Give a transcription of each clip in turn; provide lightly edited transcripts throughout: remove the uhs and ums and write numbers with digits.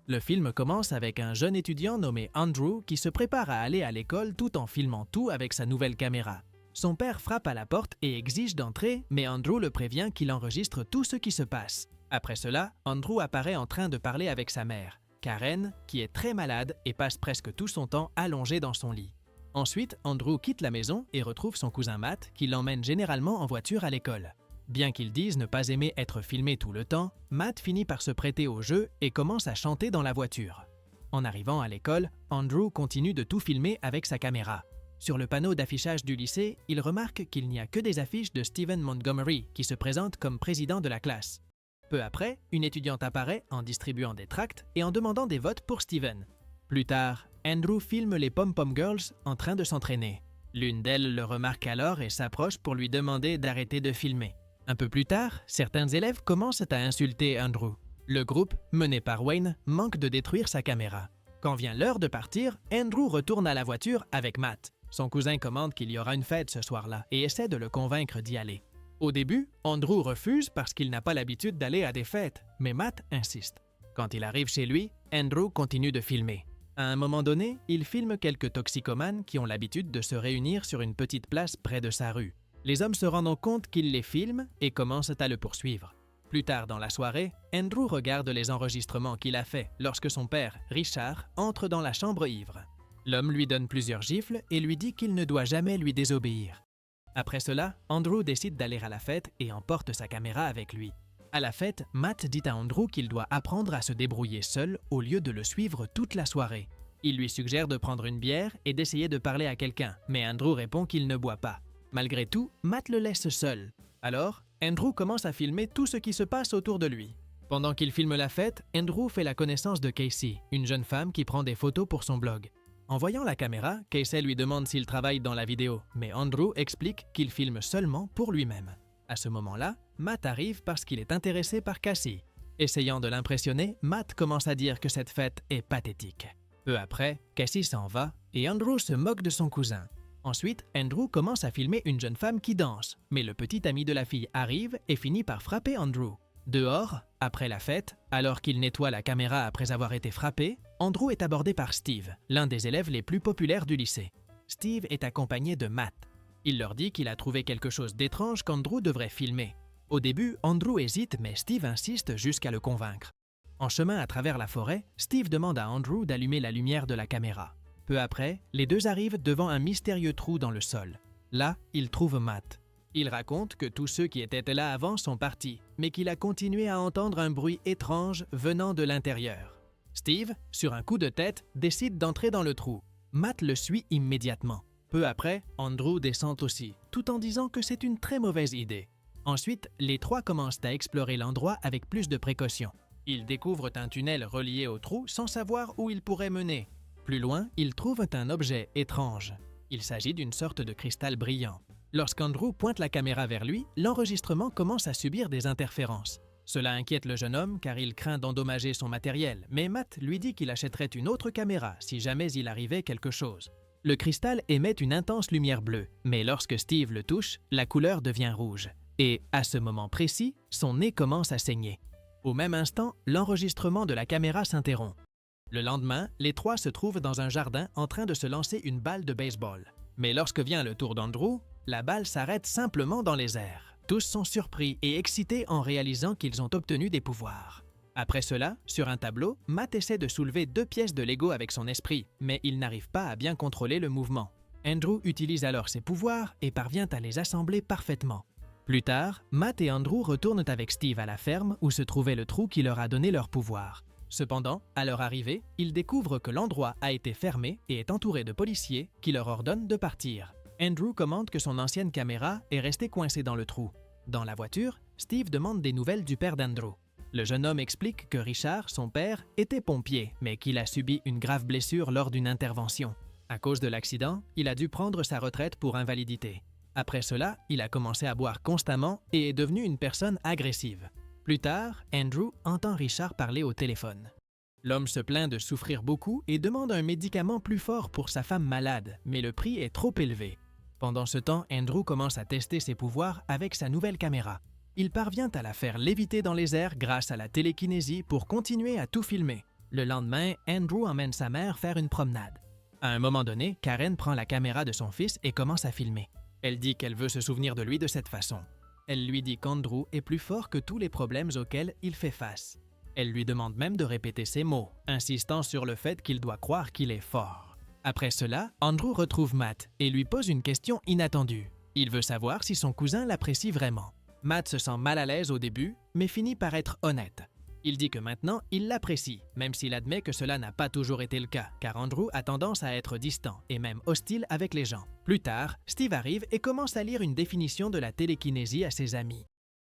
Le film commence avec un jeune étudiant nommé Andrew qui se prépare à aller à l'école tout en filmant tout avec sa nouvelle caméra. Son père frappe à la porte et exige d'entrer, mais Andrew le prévient qu'il enregistre tout ce qui se passe. Après cela, Andrew apparaît en train de parler avec sa mère, Karen, qui est très malade et passe presque tout son temps allongé dans son lit. Ensuite, Andrew quitte la maison et retrouve son cousin Matt qui l'emmène généralement en voiture à l'école. Bien qu'il dise ne pas aimer être filmé tout le temps, Matt finit par se prêter au jeu et commence à chanter dans la voiture. En arrivant à l'école, Andrew continue de tout filmer avec sa caméra. Sur le panneau d'affichage du lycée, il remarque qu'il n'y a que des affiches de Stephen Montgomery qui se présente comme président de la classe. Peu après, une étudiante apparaît en distribuant des tracts et en demandant des votes pour Stephen. Plus tard, Andrew filme les Pom-Pom Girls en train de s'entraîner. L'une d'elles le remarque alors et s'approche pour lui demander d'arrêter de filmer. Un peu plus tard, certains élèves commencent à insulter Andrew. Le groupe, mené par Wayne, manque de détruire sa caméra. Quand vient l'heure de partir, Andrew retourne à la voiture avec Matt. Son cousin commande qu'il y aura une fête ce soir-là et essaie de le convaincre d'y aller. Au début, Andrew refuse parce qu'il n'a pas l'habitude d'aller à des fêtes, mais Matt insiste. Quand il arrive chez lui, Andrew continue de filmer. À un moment donné, il filme quelques toxicomanes qui ont l'habitude de se réunir sur une petite place près de sa rue. Les hommes se rendent compte qu'il les filme et commencent à le poursuivre. Plus tard dans la soirée, Andrew regarde les enregistrements qu'il a faits lorsque son père, Richard, entre dans la chambre ivre. L'homme lui donne plusieurs gifles et lui dit qu'il ne doit jamais lui désobéir. Après cela, Andrew décide d'aller à la fête et emporte sa caméra avec lui. À la fête, Matt dit à Andrew qu'il doit apprendre à se débrouiller seul au lieu de le suivre toute la soirée. Il lui suggère de prendre une bière et d'essayer de parler à quelqu'un, mais Andrew répond qu'il ne boit pas. Malgré tout, Matt le laisse seul. Alors, Andrew commence à filmer tout ce qui se passe autour de lui. Pendant qu'il filme la fête, Andrew fait la connaissance de Casey, une jeune femme qui prend des photos pour son blog. En voyant la caméra, Casey lui demande s'il travaille dans la vidéo, mais Andrew explique qu'il filme seulement pour lui-même. À ce moment-là, Matt arrive parce qu'il est intéressé par Casey. Essayant de l'impressionner, Matt commence à dire que cette fête est pathétique. Peu après, Casey s'en va et Andrew se moque de son cousin. Ensuite, Andrew commence à filmer une jeune femme qui danse, mais le petit ami de la fille arrive et finit par frapper Andrew. Dehors, après la fête, alors qu'il nettoie la caméra après avoir été frappé, Andrew est abordé par Steve, l'un des élèves les plus populaires du lycée. Steve est accompagné de Matt. Il leur dit qu'il a trouvé quelque chose d'étrange qu'Andrew devrait filmer. Au début, Andrew hésite, mais Steve insiste jusqu'à le convaincre. En chemin à travers la forêt, Steve demande à Andrew d'allumer la lumière de la caméra. Peu après, les deux arrivent devant un mystérieux trou dans le sol. Là, ils trouvent Matt. Il raconte que tous ceux qui étaient là avant sont partis, mais qu'il a continué à entendre un bruit étrange venant de l'intérieur. Steve, sur un coup de tête, décide d'entrer dans le trou. Matt le suit immédiatement. Peu après, Andrew descend aussi, tout en disant que c'est une très mauvaise idée. Ensuite, les trois commencent à explorer l'endroit avec plus de précautions. Ils découvrent un tunnel relié au trou sans savoir où il pourrait mener. Plus loin, ils trouvent un objet étrange. Il s'agit d'une sorte de cristal brillant. Lorsqu'Andrew pointe la caméra vers lui, l'enregistrement commence à subir des interférences. Cela inquiète le jeune homme car il craint d'endommager son matériel, mais Matt lui dit qu'il achèterait une autre caméra si jamais il arrivait quelque chose. Le cristal émet une intense lumière bleue, mais lorsque Steve le touche, la couleur devient rouge. Et, à ce moment précis, son nez commence à saigner. Au même instant, l'enregistrement de la caméra s'interrompt. Le lendemain, les trois se trouvent dans un jardin en train de se lancer une balle de baseball. Mais lorsque vient le tour d'Andrew, la balle s'arrête simplement dans les airs. Tous sont surpris et excités en réalisant qu'ils ont obtenu des pouvoirs. Après cela, sur un tableau, Matt essaie de soulever 2 pièces de Lego avec son esprit, mais il n'arrive pas à bien contrôler le mouvement. Andrew utilise alors ses pouvoirs et parvient à les assembler parfaitement. Plus tard, Matt et Andrew retournent avec Steve à la ferme où se trouvait le trou qui leur a donné leur pouvoir. Cependant, à leur arrivée, ils découvrent que l'endroit a été fermé et est entouré de policiers qui leur ordonnent de partir. Andrew commande que son ancienne caméra est restée coincée dans le trou. Dans la voiture, Steve demande des nouvelles du père d'Andrew. Le jeune homme explique que Richard, son père, était pompier, mais qu'il a subi une grave blessure lors d'une intervention. À cause de l'accident, il a dû prendre sa retraite pour invalidité. Après cela, il a commencé à boire constamment et est devenu une personne agressive. Plus tard, Andrew entend Richard parler au téléphone. L'homme se plaint de souffrir beaucoup et demande un médicament plus fort pour sa femme malade, mais le prix est trop élevé. Pendant ce temps, Andrew commence à tester ses pouvoirs avec sa nouvelle caméra. Il parvient à la faire léviter dans les airs grâce à la télékinésie pour continuer à tout filmer. Le lendemain, Andrew emmène sa mère faire une promenade. À un moment donné, Karen prend la caméra de son fils et commence à filmer. Elle dit qu'elle veut se souvenir de lui de cette façon. Elle lui dit qu'Andrew est plus fort que tous les problèmes auxquels il fait face. Elle lui demande même de répéter ces mots, insistant sur le fait qu'il doit croire qu'il est fort. Après cela, Andrew retrouve Matt et lui pose une question inattendue. Il veut savoir si son cousin l'apprécie vraiment. Matt se sent mal à l'aise au début, mais finit par être honnête. Il dit que maintenant, il l'apprécie, même s'il admet que cela n'a pas toujours été le cas, car Andrew a tendance à être distant et même hostile avec les gens. Plus tard, Steve arrive et commence à lire une définition de la télékinésie à ses amis.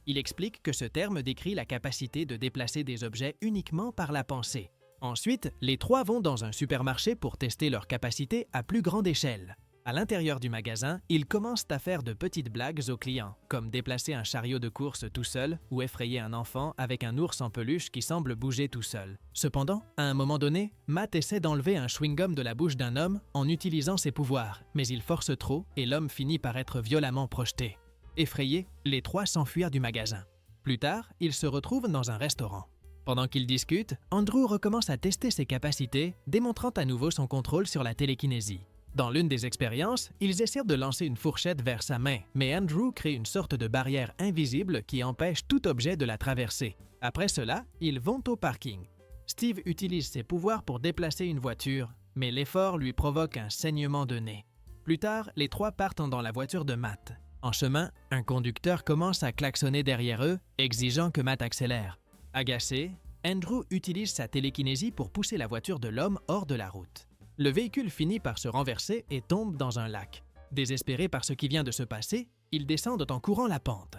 Il explique que ce terme décrit la capacité de déplacer des objets uniquement par la pensée. Ensuite, les trois vont dans un supermarché pour tester leur capacité à plus grande échelle. À l'intérieur du magasin, ils commencent à faire de petites blagues aux clients, comme déplacer un chariot de course tout seul ou effrayer un enfant avec un ours en peluche qui semble bouger tout seul. Cependant, à un moment donné, Matt essaie d'enlever un chewing-gum de la bouche d'un homme en utilisant ses pouvoirs, mais il force trop et l'homme finit par être violemment projeté. Effrayés, les trois s'enfuirent du magasin. Plus tard, ils se retrouvent dans un restaurant. Pendant qu'ils discutent, Andrew recommence à tester ses capacités, démontrant à nouveau son contrôle sur la télékinésie. Dans l'une des expériences, ils essaient de lancer une fourchette vers sa main, mais Andrew crée une sorte de barrière invisible qui empêche tout objet de la traverser. Après cela, ils vont au parking. Steve utilise ses pouvoirs pour déplacer une voiture, mais l'effort lui provoque un saignement de nez. Plus tard, les trois partent dans la voiture de Matt. En chemin, un conducteur commence à klaxonner derrière eux, exigeant que Matt accélère. Agacé, Andrew utilise sa télékinésie pour pousser la voiture de l'homme hors de la route. Le véhicule finit par se renverser et tombe dans un lac. Désespérés par ce qui vient de se passer, ils descendent en courant la pente.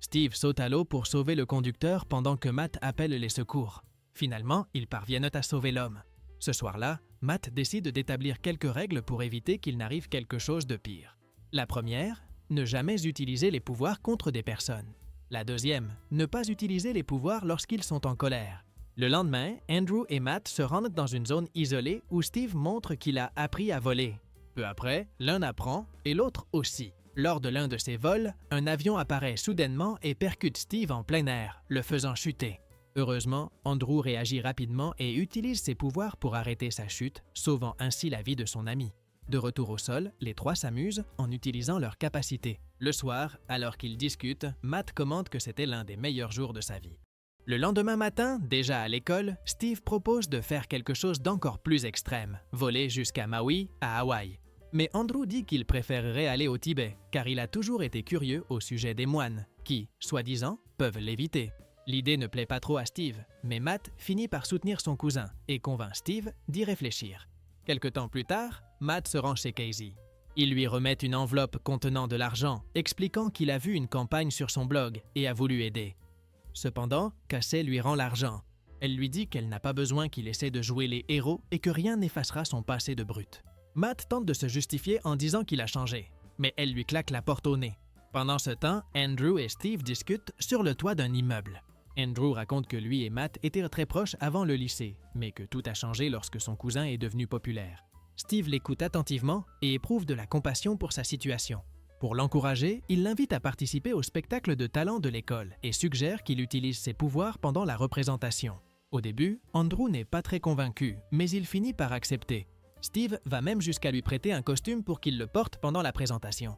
Steve saute à l'eau pour sauver le conducteur pendant que Matt appelle les secours. Finalement, ils parviennent à sauver l'homme. Ce soir-là, Matt décide d'établir quelques règles pour éviter qu'il n'arrive quelque chose de pire. La première, ne jamais utiliser les pouvoirs contre des personnes. La deuxième, ne pas utiliser les pouvoirs lorsqu'ils sont en colère. Le lendemain, Andrew et Matt se rendent dans une zone isolée où Steve montre qu'il a appris à voler. Peu après, l'un apprend et l'autre aussi. Lors de l'un de ces vols, un avion apparaît soudainement et percute Steve en plein air, le faisant chuter. Heureusement, Andrew réagit rapidement et utilise ses pouvoirs pour arrêter sa chute, sauvant ainsi la vie de son ami. De retour au sol, les trois s'amusent en utilisant leurs capacités. Le soir, alors qu'ils discutent, Matt commente que c'était l'un des meilleurs jours de sa vie. Le lendemain matin, déjà à l'école, Steve propose de faire quelque chose d'encore plus extrême, voler jusqu'à Maui, à Hawaï. Mais Andrew dit qu'il préférerait aller au Tibet, car il a toujours été curieux au sujet des moines, qui, soi-disant, peuvent l'éviter. L'idée ne plaît pas trop à Steve, mais Matt finit par soutenir son cousin et convainc Steve d'y réfléchir. Quelque temps plus tard, Matt se rend chez Casey. Il lui remet une enveloppe contenant de l'argent, expliquant qu'il a vu une campagne sur son blog et a voulu aider. Cependant, Casey lui rend l'argent. Elle lui dit qu'elle n'a pas besoin qu'il essaie de jouer les héros et que rien n'effacera son passé de brute. Matt tente de se justifier en disant qu'il a changé, mais elle lui claque la porte au nez. Pendant ce temps, Andrew et Steve discutent sur le toit d'un immeuble. Andrew raconte que lui et Matt étaient très proches avant le lycée, mais que tout a changé lorsque son cousin est devenu populaire. Steve l'écoute attentivement et éprouve de la compassion pour sa situation. Pour l'encourager, il l'invite à participer au spectacle de talent de l'école et suggère qu'il utilise ses pouvoirs pendant la représentation. Au début, Andrew n'est pas très convaincu, mais il finit par accepter. Steve va même jusqu'à lui prêter un costume pour qu'il le porte pendant la présentation.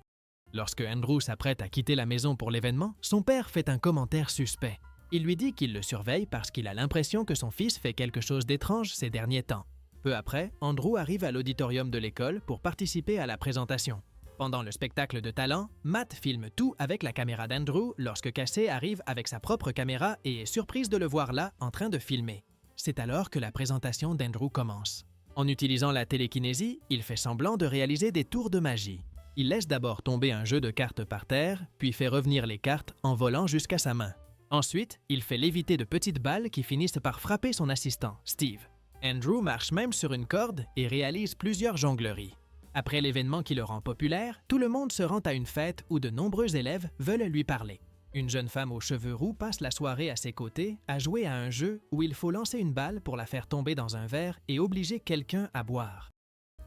Lorsque Andrew s'apprête à quitter la maison pour l'événement, son père fait un commentaire suspect. Il lui dit qu'il le surveille parce qu'il a l'impression que son fils fait quelque chose d'étrange ces derniers temps. Peu après, Andrew arrive à l'auditorium de l'école pour participer à la présentation. Pendant le spectacle de talent, Matt filme tout avec la caméra d'Andrew lorsque Casey arrive avec sa propre caméra et est surprise de le voir là en train de filmer. C'est alors que la présentation d'Andrew commence. En utilisant la télékinésie, il fait semblant de réaliser des tours de magie. Il laisse d'abord tomber un jeu de cartes par terre, puis fait revenir les cartes en volant jusqu'à sa main. Ensuite, il fait léviter de petites balles qui finissent par frapper son assistant, Steve. Andrew marche même sur une corde et réalise plusieurs jongleries. Après l'événement qui le rend populaire, tout le monde se rend à une fête où de nombreux élèves veulent lui parler. Une jeune femme aux cheveux roux passe la soirée à ses côtés à jouer à un jeu où il faut lancer une balle pour la faire tomber dans un verre et obliger quelqu'un à boire.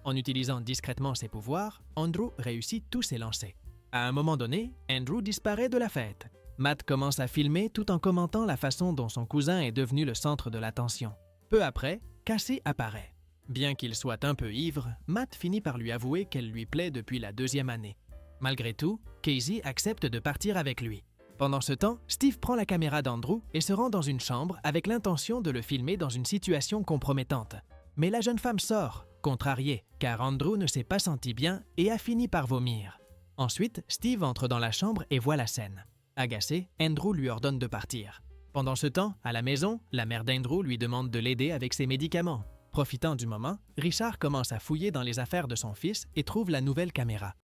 En utilisant discrètement ses pouvoirs, Andrew réussit tous ses lancers. À un moment donné, Andrew disparaît de la fête. Matt commence à filmer tout en commentant la façon dont son cousin est devenu le centre de l'attention. Peu après, Casey apparaît. Bien qu'il soit un peu ivre, Matt finit par lui avouer qu'elle lui plaît depuis la 2e année. Malgré tout, Casey accepte de partir avec lui. Pendant ce temps, Steve prend la caméra d'Andrew et se rend dans une chambre avec l'intention de le filmer dans une situation compromettante. Mais la jeune femme sort, contrariée, car Andrew ne s'est pas senti bien et a fini par vomir. Ensuite, Steve entre dans la chambre et voit la scène. Agacé, Andrew lui ordonne de partir. Pendant ce temps, à la maison, la mère d'Andrew lui demande de l'aider avec ses médicaments. Profitant du moment, Richard commence à fouiller dans les affaires de son fils et trouve la nouvelle caméra.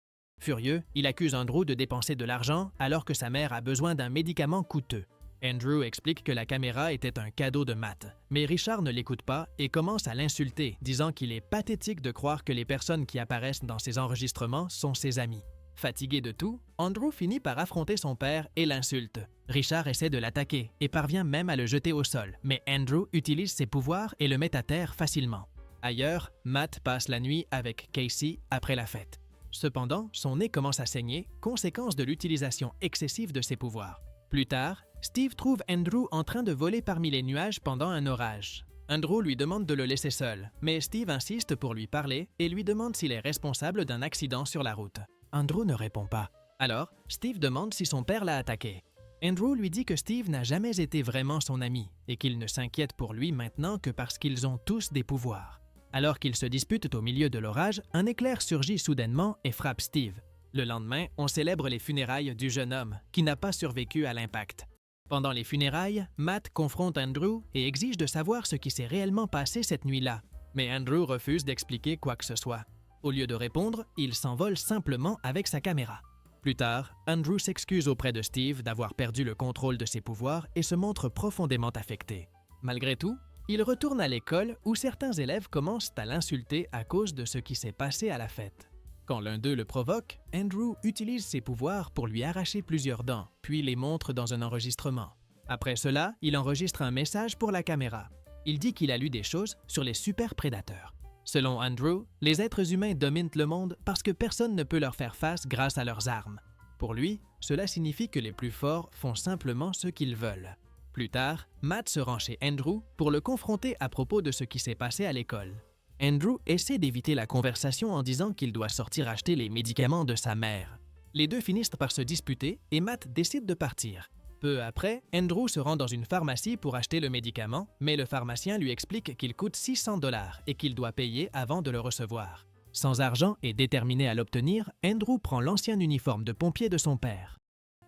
Furieux, il accuse Andrew de dépenser de l'argent alors que sa mère a besoin d'un médicament coûteux. Andrew explique que la caméra était un cadeau de Matt, mais Richard ne l'écoute pas et commence à l'insulter, disant qu'il est pathétique de croire que les personnes qui apparaissent dans ses enregistrements sont ses amis. Fatigué de tout, Andrew finit par affronter son père et l'insulte. Richard essaie de l'attaquer et parvient même à le jeter au sol, mais Andrew utilise ses pouvoirs et le met à terre facilement. Ailleurs, Matt passe la nuit avec Casey après la fête. Cependant, son nez commence à saigner, conséquence de l'utilisation excessive de ses pouvoirs. Plus tard, Steve trouve Andrew en train de voler parmi les nuages pendant un orage. Andrew lui demande de le laisser seul, mais Steve insiste pour lui parler et lui demande s'il est responsable d'un accident sur la route. Andrew ne répond pas. Alors, Steve demande si son père l'a attaqué. Andrew lui dit que Steve n'a jamais été vraiment son ami et qu'il ne s'inquiète pour lui maintenant que parce qu'ils ont tous des pouvoirs. Alors qu'ils se disputent au milieu de l'orage, un éclair surgit soudainement et frappe Steve. Le lendemain, on célèbre les funérailles du jeune homme, qui n'a pas survécu à l'impact. Pendant les funérailles, Matt confronte Andrew et exige de savoir ce qui s'est réellement passé cette nuit-là. Mais Andrew refuse d'expliquer quoi que ce soit. Au lieu de répondre, il s'envole simplement avec sa caméra. Plus tard, Andrew s'excuse auprès de Steve d'avoir perdu le contrôle de ses pouvoirs et se montre profondément affecté. Malgré tout, il retourne à l'école où certains élèves commencent à l'insulter à cause de ce qui s'est passé à la fête. Quand l'un d'eux le provoque, Andrew utilise ses pouvoirs pour lui arracher plusieurs dents, puis les montre dans un enregistrement. Après cela, il enregistre un message pour la caméra. Il dit qu'il a lu des choses sur les super prédateurs. Selon Andrew, les êtres humains dominent le monde parce que personne ne peut leur faire face grâce à leurs armes. Pour lui, cela signifie que les plus forts font simplement ce qu'ils veulent. Plus tard, Matt se rend chez Andrew pour le confronter à propos de ce qui s'est passé à l'école. Andrew essaie d'éviter la conversation en disant qu'il doit sortir acheter les médicaments de sa mère. Les deux finissent par se disputer et Matt décide de partir. Peu après, Andrew se rend dans une pharmacie pour acheter le médicament, mais le pharmacien lui explique qu'il coûte 600 $ et qu'il doit payer avant de le recevoir. Sans argent et déterminé à l'obtenir, Andrew prend l'ancien uniforme de pompier de son père.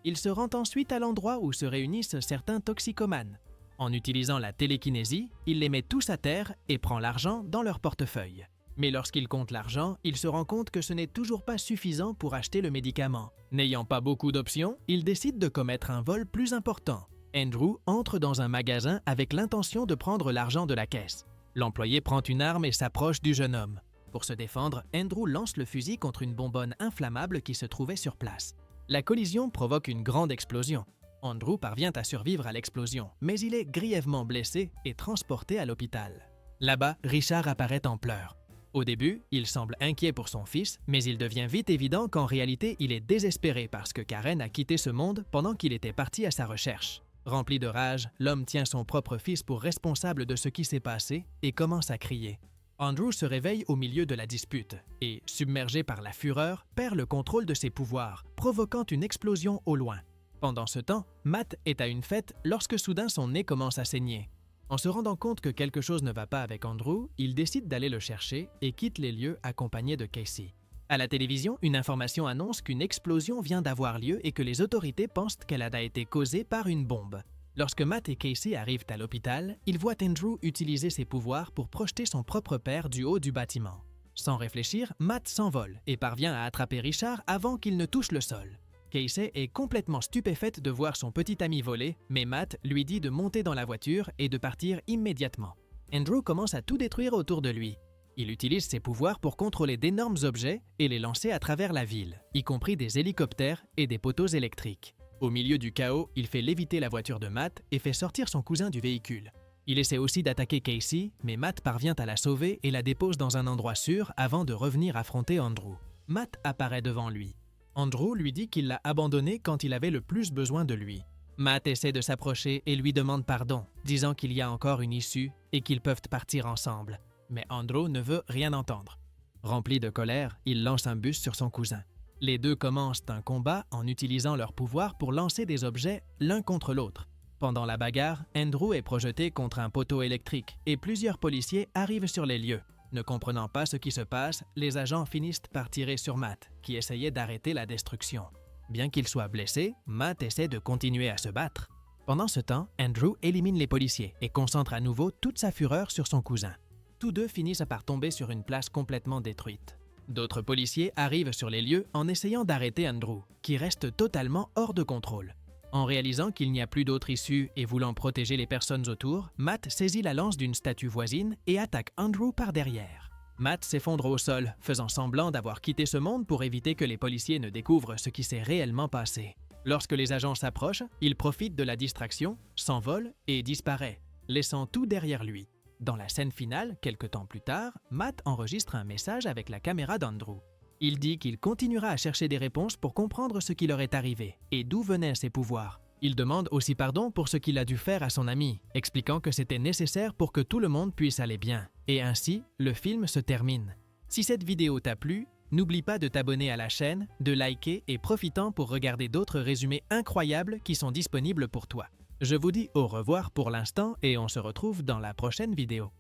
Il se rend ensuite à l'endroit où se réunissent certains toxicomanes. En utilisant la télékinésie, il les met tous à terre et prend l'argent dans leur portefeuille. Mais lorsqu'il compte l'argent, il se rend compte que ce n'est toujours pas suffisant pour acheter le médicament. N'ayant pas beaucoup d'options, il décide de commettre un vol plus important. Andrew entre dans un magasin avec l'intention de prendre l'argent de la caisse. L'employé prend une arme et s'approche du jeune homme. Pour se défendre, Andrew lance le fusil contre une bonbonne inflammable qui se trouvait sur place. La collision provoque une grande explosion. Andrew parvient à survivre à l'explosion, mais il est grièvement blessé et transporté à l'hôpital. Là-bas, Richard apparaît en pleurs. Au début, il semble inquiet pour son fils, mais il devient vite évident qu'en réalité, il est désespéré parce que Karen a quitté ce monde pendant qu'il était parti à sa recherche. Rempli de rage, l'homme tient son propre fils pour responsable de ce qui s'est passé et commence à crier. Andrew se réveille au milieu de la dispute et, submergé par la fureur, perd le contrôle de ses pouvoirs, provoquant une explosion au loin. Pendant ce temps, Matt est à une fête lorsque soudain son nez commence à saigner. En se rendant compte que quelque chose ne va pas avec Andrew, il décide d'aller le chercher et quitte les lieux accompagné de Casey. À la télévision, une information annonce qu'une explosion vient d'avoir lieu et que les autorités pensent qu'elle a été causée par une bombe. Lorsque Matt et Casey arrivent à l'hôpital, ils voient Andrew utiliser ses pouvoirs pour projeter son propre père du haut du bâtiment. Sans réfléchir, Matt s'envole et parvient à attraper Richard avant qu'il ne touche le sol. Casey est complètement stupéfaite de voir son petit ami voler, mais Matt lui dit de monter dans la voiture et de partir immédiatement. Andrew commence à tout détruire autour de lui. Il utilise ses pouvoirs pour contrôler d'énormes objets et les lancer à travers la ville, y compris des hélicoptères et des poteaux électriques. Au milieu du chaos, il fait léviter la voiture de Matt et fait sortir son cousin du véhicule. Il essaie aussi d'attaquer Casey, mais Matt parvient à la sauver et la dépose dans un endroit sûr avant de revenir affronter Andrew. Matt apparaît devant lui. Andrew lui dit qu'il l'a abandonné quand il avait le plus besoin de lui. Matt essaie de s'approcher et lui demande pardon, disant qu'il y a encore une issue et qu'ils peuvent partir ensemble. Mais Andrew ne veut rien entendre. Rempli de colère, il lance un bus sur son cousin. Les deux commencent un combat en utilisant leur pouvoir pour lancer des objets l'un contre l'autre. Pendant la bagarre, Andrew est projeté contre un poteau électrique et plusieurs policiers arrivent sur les lieux. Ne comprenant pas ce qui se passe, les agents finissent par tirer sur Matt, qui essayait d'arrêter la destruction. Bien qu'il soit blessé, Matt essaie de continuer à se battre. Pendant ce temps, Andrew élimine les policiers et concentre à nouveau toute sa fureur sur son cousin. Tous deux finissent par tomber sur une place complètement détruite. D'autres policiers arrivent sur les lieux en essayant d'arrêter Andrew, qui reste totalement hors de contrôle. En réalisant qu'il n'y a plus d'autre issue et voulant protéger les personnes autour, Matt saisit la lance d'une statue voisine et attaque Andrew par derrière. Matt s'effondre au sol, faisant semblant d'avoir quitté ce monde pour éviter que les policiers ne découvrent ce qui s'est réellement passé. Lorsque les agents s'approchent, il profite de la distraction, s'envole et disparaît, laissant tout derrière lui. Dans la scène finale, quelque temps plus tard, Matt enregistre un message avec la caméra d'Andrew. Il dit qu'il continuera à chercher des réponses pour comprendre ce qui leur est arrivé et d'où venaient ses pouvoirs. Il demande aussi pardon pour ce qu'il a dû faire à son ami, expliquant que c'était nécessaire pour que tout le monde puisse aller bien. Et ainsi, le film se termine. Si cette vidéo t'a plu, n'oublie pas de t'abonner à la chaîne, de liker et profitant pour regarder d'autres résumés incroyables qui sont disponibles pour toi. Je vous dis au revoir pour l'instant et on se retrouve dans la prochaine vidéo.